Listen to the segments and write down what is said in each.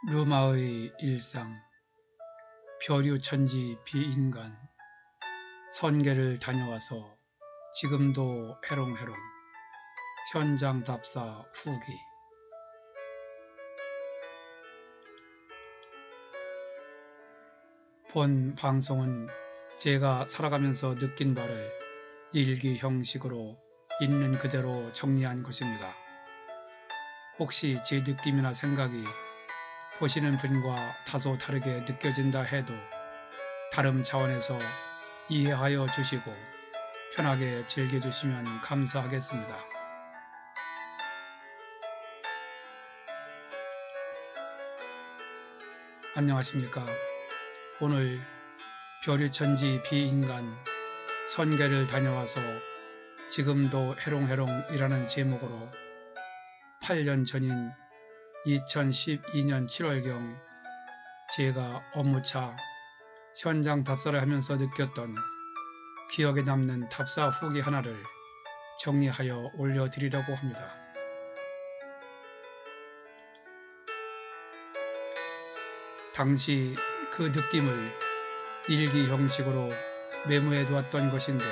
르마의 일상, 표류천지 비인간, 선계를 다녀와서 지금도 해롱해롱, 현장 답사 후기. 본 방송은 제가 살아가면서 느낀 바를 일기 형식으로 있는 그대로 정리한 것입니다. 혹시 제 느낌이나 생각이 보시는 분과 다소 다르게 느껴진다 해도 다름 차원에서 이해하여 주시고 편하게 즐겨주시면 감사하겠습니다. 안녕하십니까. 오늘 표류천지 비인간, 선계를 다녀와서 지금도 해롱해롱이라는 제목으로 8년 전인 2012년 7월경 제가 업무차 현장 답사를 하면서 느꼈던 기억에 남는 답사 후기 하나를 정리하여 올려드리려고 합니다. 당시 그 느낌을 일기 형식으로 메모해 두었던 것인데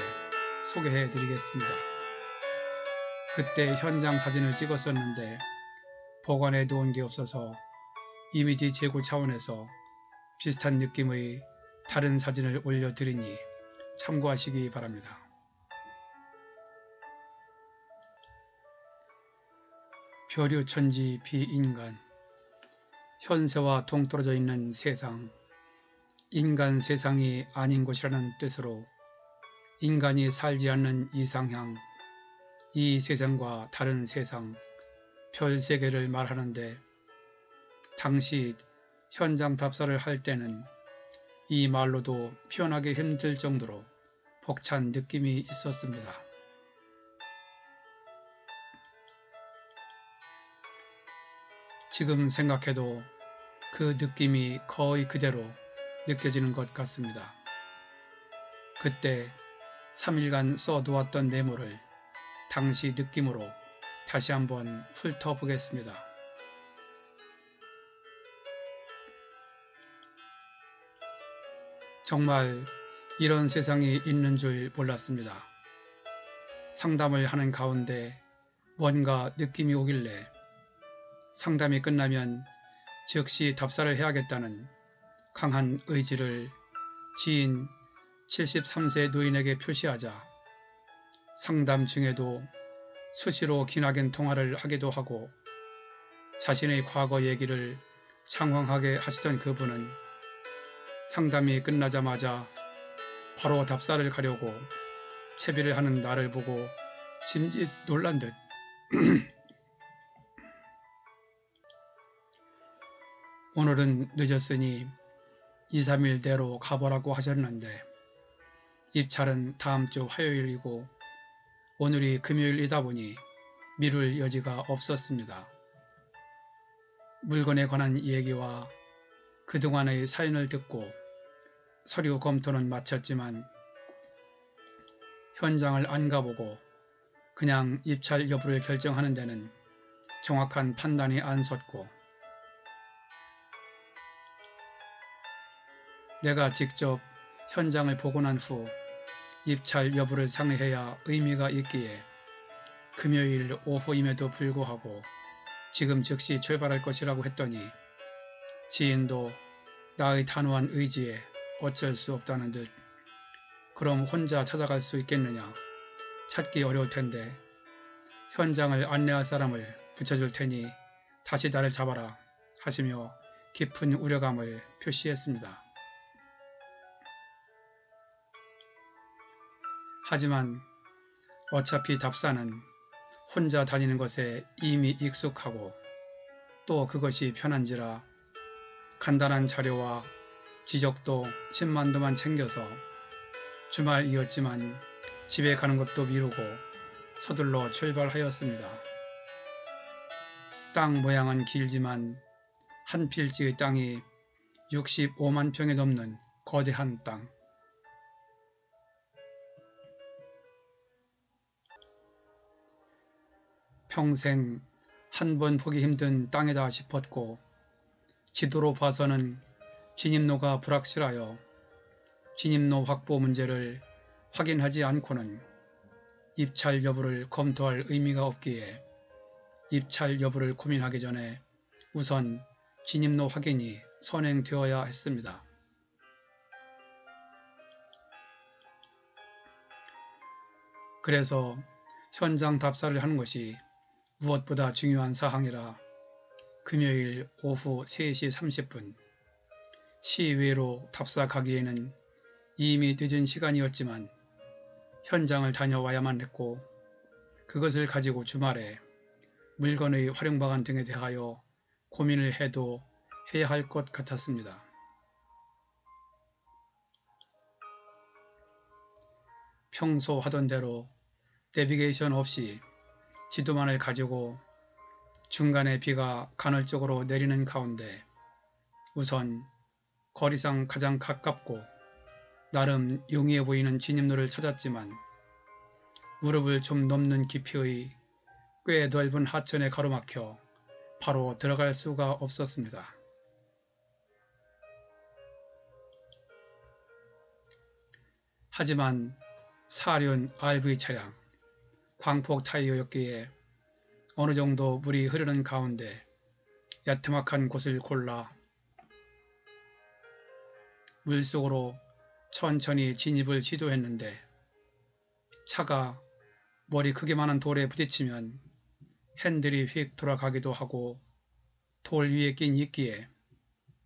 소개해 드리겠습니다. 그때 현장 사진을 찍었었는데 보관해 두은 게 없어서 이미지 제고 차원에서 비슷한 느낌의 다른 사진을 올려드리니 참고하시기 바랍니다. 표류천지 비인간, 현세와 동떨어져 있는 세상, 인간 세상이 아닌 곳이라는 뜻으로 인간이 살지 않는 이상향, 이 세상과 다른 세상, 별세계를 말하는데 당시 현장 답사를 할 때는 이 말로도 표현하기 힘들 정도로 벅찬 느낌이 있었습니다. 지금 생각해도 그 느낌이 거의 그대로 느껴지는 것 같습니다. 그때 3일간 써두었던 메모를 당시 느낌으로 다시 한번 훑어보겠습니다. 정말 이런 세상이 있는 줄 몰랐습니다. 상담을 하는 가운데 뭔가 느낌이 오길래 상담이 끝나면 즉시 답사를 해야겠다는 강한 의지를 지인 73세 노인에게 표시하자 상담 중에도 수시로 기나긴 통화를 하기도 하고 자신의 과거 얘기를 장황하게 하시던 그분은 상담이 끝나자마자 바로 답사를 가려고 채비를 하는 나를 보고 심짓 놀란 듯 오늘은 늦었으니 2, 3일 내로 가보라고 하셨는데 입찰은 다음 주 화요일이고 오늘이 금요일이다 보니 미룰 여지가 없었습니다. 물건에 관한 얘기와 그동안의 사연을 듣고 서류 검토는 마쳤지만 현장을 안 가보고 그냥 입찰 여부를 결정하는 데는 정확한 판단이 안 섰고 내가 직접 현장을 보고 난 후 입찰 여부를 상의해야 의미가 있기에 금요일 오후임에도 불구하고 지금 즉시 출발할 것이라고 했더니 지인도 나의 단호한 의지에 어쩔 수 없다는 듯 그럼 혼자 찾아갈 수 있겠느냐, 찾기 어려울 텐데 현장을 안내할 사람을 붙여줄 테니 다시 나를 잡아라 하시며 깊은 우려감을 표시했습니다. 하지만 어차피 답사는 혼자 다니는 것에 이미 익숙하고 또 그것이 편한지라 간단한 자료와 지적도 10만도만 챙겨서 주말이었지만 집에 가는 것도 미루고 서둘러 출발하였습니다. 땅 모양은 길지만 한 필지의 땅이 65만 평이 넘는 거대한 땅. 평생 한 번 보기 힘든 땅이다 싶었고 지도로 봐서는 진입로가 불확실하여 진입로 확보 문제를 확인하지 않고는 입찰 여부를 검토할 의미가 없기에 입찰 여부를 고민하기 전에 우선 진입로 확인이 선행되어야 했습니다. 그래서 현장 답사를 하는 것이 무엇보다 중요한 사항이라 금요일 오후 3시 30분 시외로 답사 가기에는 이미 늦은 시간이었지만 현장을 다녀와야만 했고 그것을 가지고 주말에 물건의 활용 방안 등에 대하여 고민을 해도 해야 할 것 같았습니다. 평소 하던 대로 내비게이션 없이 지도만을 가지고 중간에 비가 간헐적으로 내리는 가운데 우선 거리상 가장 가깝고 나름 용이해 보이는 진입로를 찾았지만 무릎을 좀 넘는 깊이의 꽤 넓은 하천에 가로막혀 바로 들어갈 수가 없었습니다. 하지만 사륜 RV 차량, 광폭 타이어였기에 어느 정도 물이 흐르는 가운데 야트막한 곳을 골라 물속으로 천천히 진입을 시도했는데 차가 머리 크기만한 돌에 부딪히면 핸들이 휙 돌아가기도 하고 돌 위에 낀 이끼에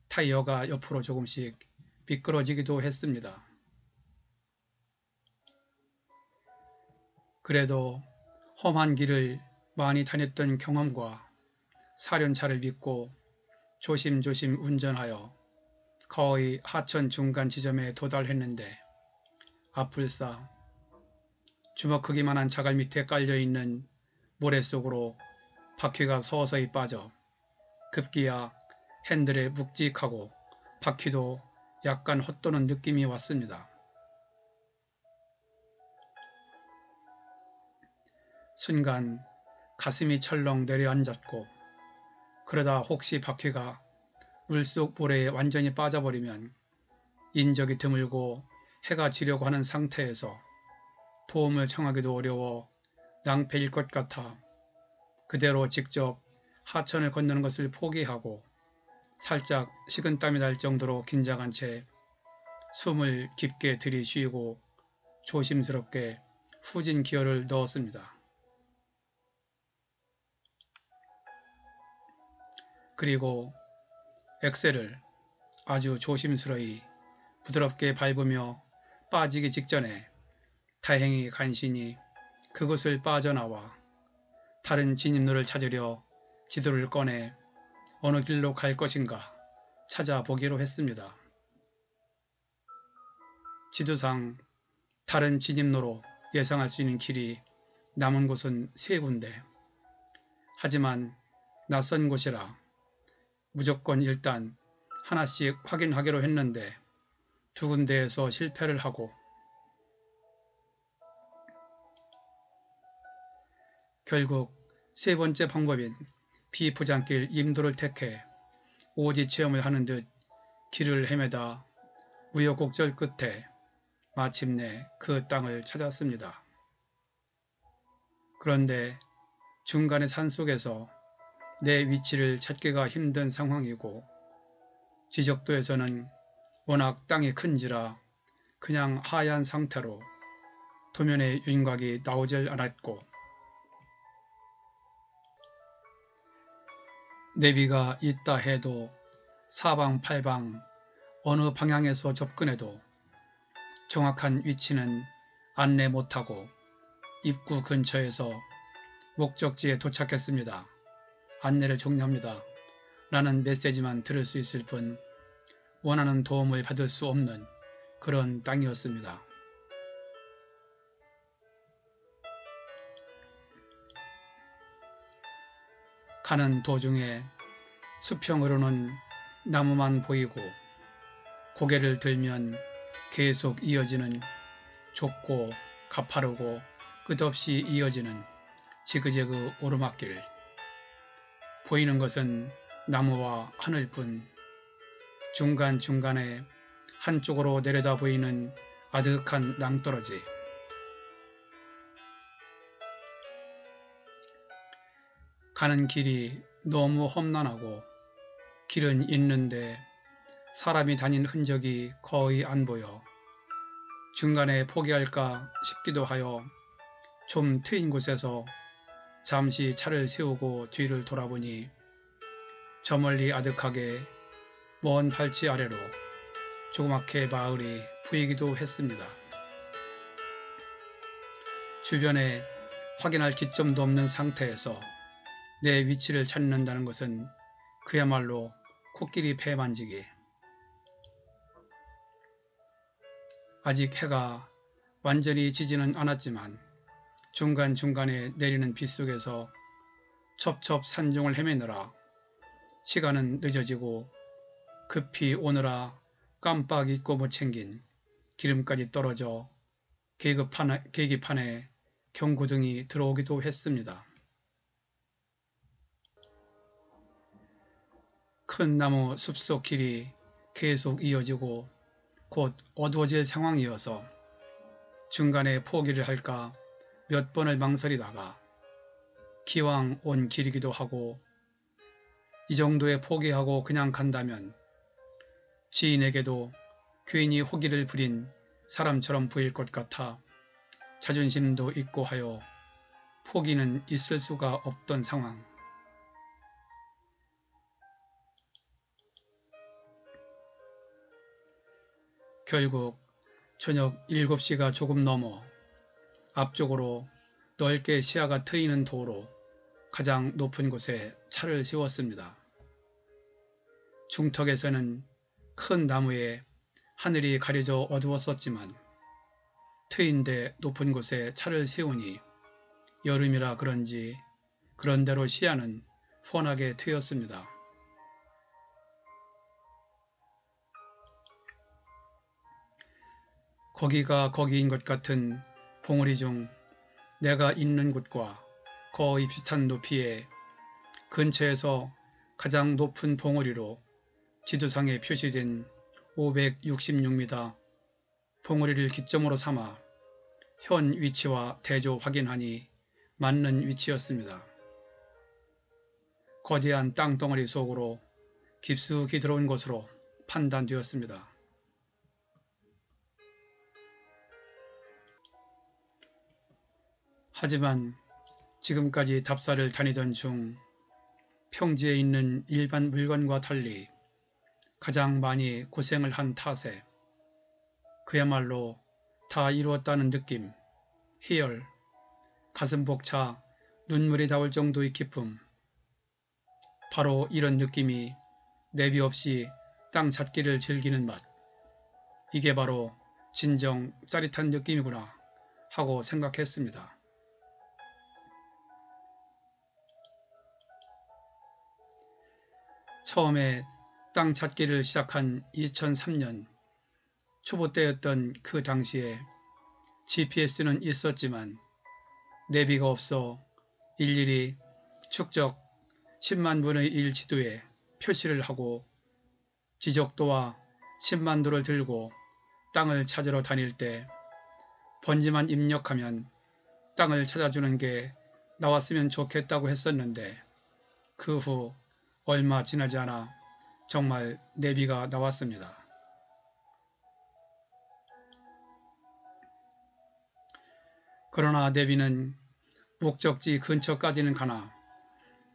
타이어가 옆으로 조금씩 미끄러지기도 했습니다. 그래도 험한 길을 많이 다녔던 경험과 사륜차를 믿고 조심조심 운전하여 거의 하천 중간 지점에 도달했는데 앞불사 주먹 크기만한 자갈 밑에 깔려있는 모래 속으로 바퀴가 서서히 빠져 급기야 핸들에 묵직하고 바퀴도 약간 헛도는 느낌이 왔습니다. 순간 가슴이 철렁 내려앉았고 그러다 혹시 바퀴가 물속 모래에 완전히 빠져버리면 인적이 드물고 해가 지려고 하는 상태에서 도움을 청하기도 어려워 낭패일 것 같아 그대로 직접 하천을 건너는 것을 포기하고 살짝 식은땀이 날 정도로 긴장한 채 숨을 깊게 들이쉬고 조심스럽게 후진 기어를 넣었습니다. 그리고 엑셀을 아주 조심스러이 부드럽게 밟으며 빠지기 직전에 다행히 간신히 그곳을 빠져나와 다른 진입로를 찾으려 지도를 꺼내 어느 길로 갈 것인가 찾아보기로 했습니다. 지도상 다른 진입로로 예상할 수 있는 길이 남은 곳은 3군데. 하지만 낯선 곳이라 무조건 일단 하나씩 확인하기로 했는데 2군데에서 실패를 하고 결국 3번째 방법인 비포장길 임도를 택해 오지 체험을 하는 듯 길을 헤매다 우여곡절 끝에 마침내 그 땅을 찾았습니다. 그런데 중간의 산속에서 내 위치를 찾기가 힘든 상황이고 지적도에서는 워낙 땅이 큰지라 그냥 하얀 상태로 도면에 윤곽이 나오질 않았고 내비가 있다 해도 사방팔방 어느 방향에서 접근해도 정확한 위치는 안내 못하고 입구 근처에서 목적지에 도착했습니다. 안내를 종료합니다. 라는 메시지만 들을 수 있을 뿐 원하는 도움을 받을 수 없는 그런 땅이었습니다. 가는 도중에 수평으로는 나무만 보이고 고개를 들면 계속 이어지는 좁고 가파르고 끝없이 이어지는 지그재그 오르막길. 보이는 것은 나무와 하늘뿐 중간중간에 한쪽으로 내려다 보이는 아득한 낭떠러지. 가는 길이 너무 험난하고 길은 있는데 사람이 다닌 흔적이 거의 안 보여 중간에 포기할까 싶기도 하여 좀 트인 곳에서 잠시 차를 세우고 뒤를 돌아보니 저 멀리 아득하게 먼 발치 아래로 조그맣게 마을이 보이기도 했습니다. 주변에 확인할 기점도 없는 상태에서 내 위치를 찾는다는 것은 그야말로 코끼리 배 만지기. 아직 해가 완전히 지지는 않았지만 중간중간에 내리는 빗 속에서 첩첩 산중을 헤매느라 시간은 늦어지고 급히 오느라 깜빡 잊고 못 챙긴 기름까지 떨어져 계기판에 경고등이 들어오기도 했습니다. 큰 나무 숲속 길이 계속 이어지고 곧 어두워질 상황이어서 중간에 포기를 할까 몇 번을 망설이다가 기왕 온 길이기도 하고 이 정도에 포기하고 그냥 간다면 지인에게도 괜히 호기를 부린 사람처럼 보일 것 같아 자존심도 있고 하여 포기는 있을 수가 없던 상황. 결국 저녁 7시가 조금 넘어 앞쪽으로 넓게 시야가 트이는 도로 가장 높은 곳에 차를 세웠습니다. 중턱에서는 큰 나무에 하늘이 가려져 어두웠었지만 트인데 높은 곳에 차를 세우니 여름이라 그런지 그런대로 시야는 훤하게 트였습니다. 거기가 거기인 것 같은 봉우리 중 내가 있는 곳과 거의 비슷한 높이에 근처에서 가장 높은 봉우리로 지도상에 표시된 566m 봉우리를 기점으로 삼아 현 위치와 대조 확인하니 맞는 위치였습니다. 거대한 땅덩어리 속으로 깊숙이 들어온 것으로 판단되었습니다. 하지만 지금까지 답사를 다니던 중 평지에 있는 일반 물건과 달리 가장 많이 고생을 한 탓에 그야말로 다 이루었다는 느낌, 희열, 가슴 벅차 눈물이 나올 정도의 기쁨. 바로 이런 느낌이 내비 없이 땅 찾기를 즐기는 맛. 이게 바로 진정 짜릿한 느낌이구나 하고 생각했습니다. 처음에 땅 찾기를 시작한 2003년 초보 때였던 그 당시에 GPS는 있었지만 내비가 없어 일일이 축적 10만분의 1 지도에 표시를 하고 지적도와 10만도를 들고 땅을 찾으러 다닐 때 번지만 입력하면 땅을 찾아주는 게 나왔으면 좋겠다고 했었는데 그 후 얼마 지나지 않아 정말 내비가 나왔습니다. 그러나 내비는 목적지 근처까지는 가나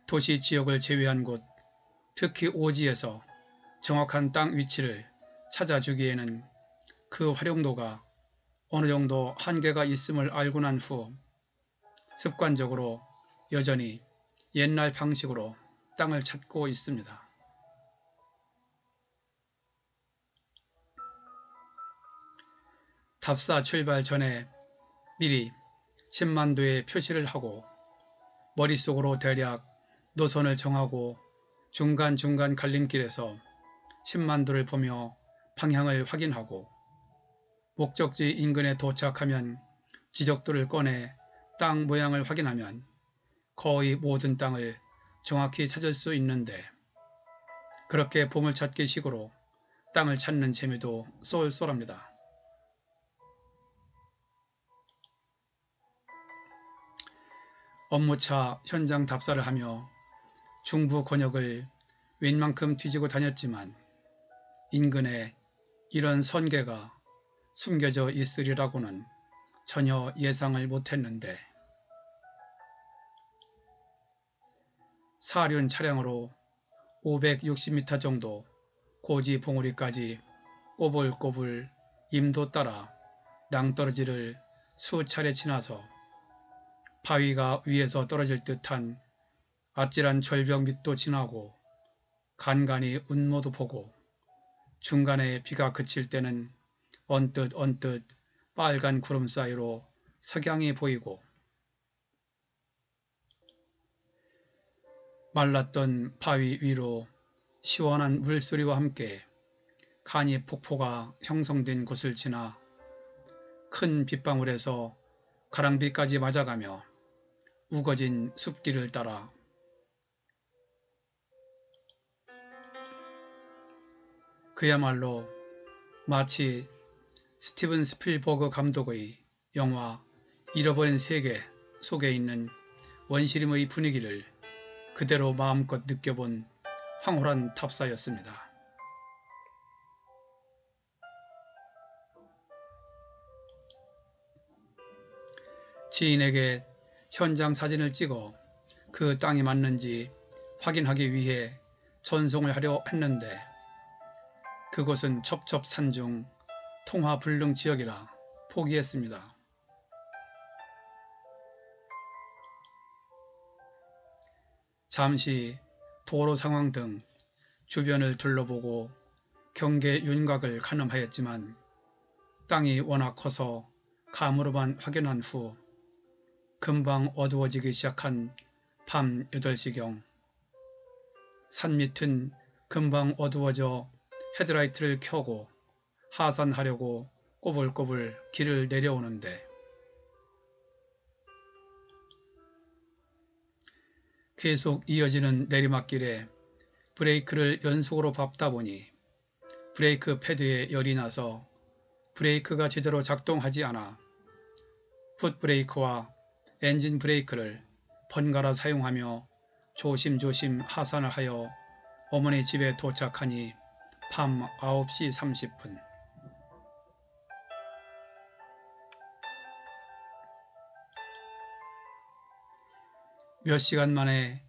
도시 지역을 제외한 곳, 특히 오지에서 정확한 땅 위치를 찾아주기에는 그 활용도가 어느 정도 한계가 있음을 알고 난 후 습관적으로 여전히 옛날 방식으로 땅을 찾고 있습니다. 답사 출발 전에 미리 10만도의 표시를 하고 머릿속으로 대략 노선을 정하고 중간중간 갈림길에서 10만도를 보며 방향을 확인하고 목적지 인근에 도착하면 지적도를 꺼내 땅 모양을 확인하면 거의 모든 땅을 정확히 찾을 수 있는데 그렇게 보물찾기 식으로 땅을 찾는 재미도 쏠쏠합니다. 업무차 현장 답사를 하며 중부 권역을 웬만큼 뒤지고 다녔지만 인근에 이런 선계가 숨겨져 있으리라고는 전혀 예상을 못했는데 사륜 차량으로 560m 정도 고지 봉우리까지 꼬불꼬불 임도 따라 낭떠러지를 수차례 지나서 바위가 위에서 떨어질 듯한 아찔한 절벽 밑도 지나고 간간히 운모도 보고 중간에 비가 그칠 때는 언뜻 빨간 구름 사이로 석양이 보이고 말랐던 바위 위로 시원한 물소리와 함께 간이 폭포가 형성된 곳을 지나 큰 빗방울에서 가랑비까지 맞아가며 우거진 숲길을 따라 그야말로 마치 스티븐 스필버그 감독의 영화 잃어버린 세계 속에 있는 원시림의 분위기를 그대로 마음껏 느껴본 황홀한 탑사였습니다. 지인에게 현장 사진을 찍어 그 땅이 맞는지 확인하기 위해 전송을 하려 했는데 그곳은 첩첩산중 통화불능 지역이라 포기했습니다. 잠시 도로 상황 등 주변을 둘러보고 경계 윤곽을 가늠하였지만 땅이 워낙 커서 감으로만 확인한 후 금방 어두워지기 시작한 밤 8시경 산 밑은 금방 어두워져 헤드라이트를 켜고 하산하려고 꼬불꼬불 길을 내려오는데 계속 이어지는 내리막길에 브레이크를 연속으로 밟다 보니 브레이크 패드에 열이 나서 브레이크가 제대로 작동하지 않아 풋브레이크와 엔진 브레이크를 번갈아 사용하며 조심조심 하산을 하여 어머니 집에 도착하니 밤 9시 30분. 몇 시간 만에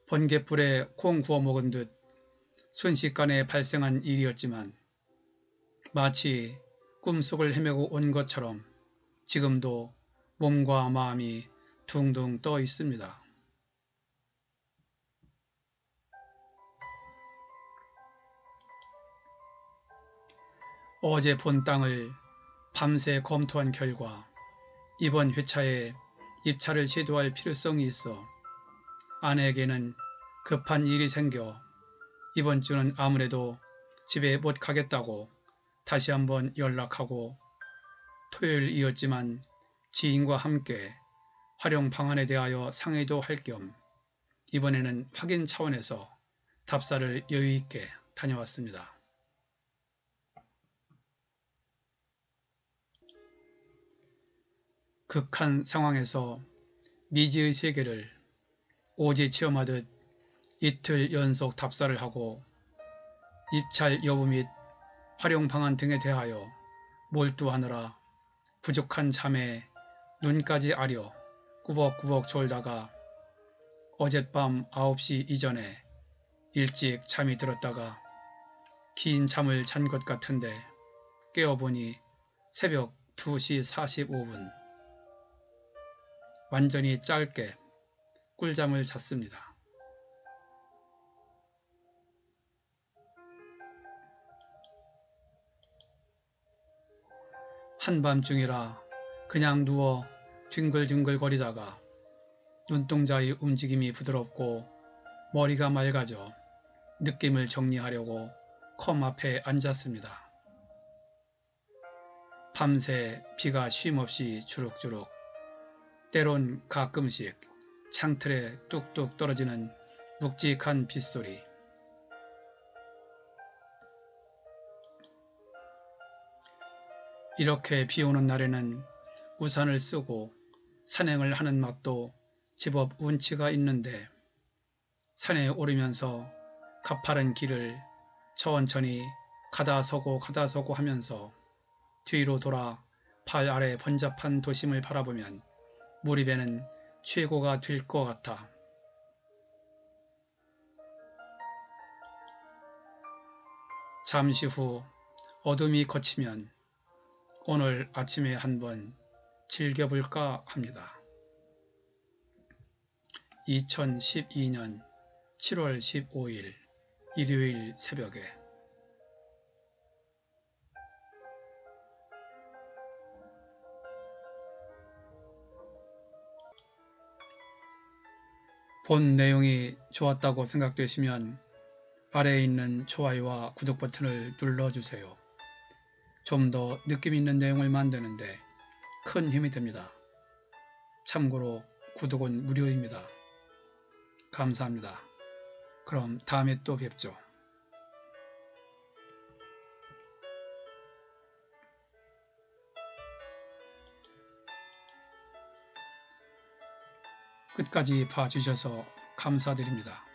번갯불에 콩 구워 먹은 듯 순식간에 발생한 일이었지만 마치 꿈속을 헤매고 온 것처럼 지금도 몸과 마음이 둥둥 떠 있습니다. 어제 본 땅을 밤새 검토한 결과 이번 회차에 입차를 시도할 필요성이 있어 아내에게는 급한 일이 생겨 이번 주는 아무래도 집에 못 가겠다고 다시 한번 연락하고 토요일이었지만 지인과 함께 활용 방안에 대하여 상의도 할 겸 이번에는 확인 차원에서 답사를 여유있게 다녀왔습니다. 극한 상황에서 미지의 세계를 오지 체험하듯 이틀 연속 답사를 하고 입찰 여부 및 활용 방안 등에 대하여 몰두하느라 부족한 잠에 눈까지 아려 꾸벅꾸벅 졸다가 어젯밤 9시 이전에 일찍 잠이 들었다가 긴 잠을 잔 것 같은데 깨어보니 새벽 2시 45분. 완전히 짧게 꿀잠을 잤습니다. 한밤중이라 그냥 누워 뒹굴뒹굴거리다가 눈동자의 움직임이 부드럽고 머리가 맑아져 느낌을 정리하려고 컴 앞에 앉았습니다. 밤새 비가 쉼없이 주룩주룩 때론 가끔씩 창틀에 뚝뚝 떨어지는 묵직한 빗소리 이렇게 비 오는 날에는 우산을 쓰고 산행을 하는 맛도 제법 운치가 있는데 산에 오르면서 가파른 길을 천천히 가다 서고 하면서 뒤로 돌아 발 아래 번잡한 도심을 바라보면 몰입에는 최고가 될 것 같아. 잠시 후 어둠이 걷히면 오늘 아침에 한번 즐겨볼까 합니다. 2012년 7월 15일 일요일 새벽에 본 내용이 좋았다고 생각되시면 아래에 있는 좋아요와 구독 버튼을 눌러주세요. 좀 더 느낌 있는 내용을 만드는데 큰 힘이 됩니다. 참고로 구독은 무료입니다. 감사합니다. 그럼 다음에 또 뵙죠. 끝까지 봐주셔서 감사드립니다.